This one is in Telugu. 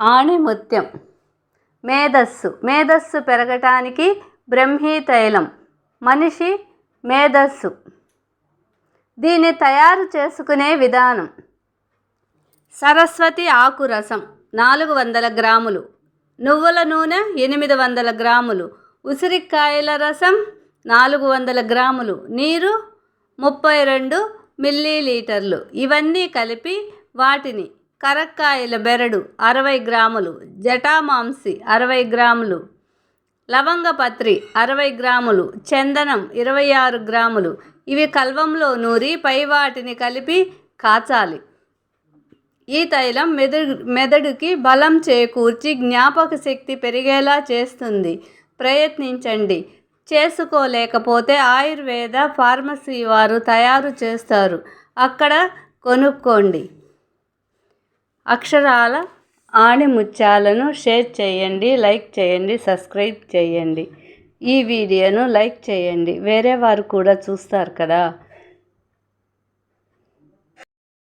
ఆణిముత్యం. మేధస్సు పెరగటానికి బ్రహ్మీ తైలం మనిషి మేధస్సు. దీన్ని తయారు చేసుకునే విధానం: సరస్వతి ఆకు రసం 400 గ్రాములు, నువ్వుల నూనె 800 గ్రాములు, ఉసిరికాయల రసం 400 గ్రాములు, నీరు 32 మిల్లీలీటర్లు. ఇవన్నీ కలిపి వాటిని కరక్కాయల బెరడు 60 గ్రాములు, జటామాంసి 60 గ్రాములు, లవంగపత్రి 60 గ్రాములు, చందనం 26 గ్రాములు ఇవి కల్వంలో నూరి పై వాటిని కలిపి కాచాలి. ఈ తైలం మెదడుకి బలం చేకూర్చి జ్ఞాపక శక్తి పెరిగేలా చేస్తుంది. ప్రయత్నించండి. చేసుకోలేకపోతే ఆయుర్వేద ఫార్మసీ వారు తయారు చేస్తారు, అక్కడ కొనుక్కోండి. అక్షరాల ఆణిముత్యాలను షేర్ చేయండి, లైక్ చేయండి, సబ్స్క్రైబ్ చేయండి. ఈ వీడియోను లైక్ చేయండి, వేరే వారు కూడా చూస్తారు కదా.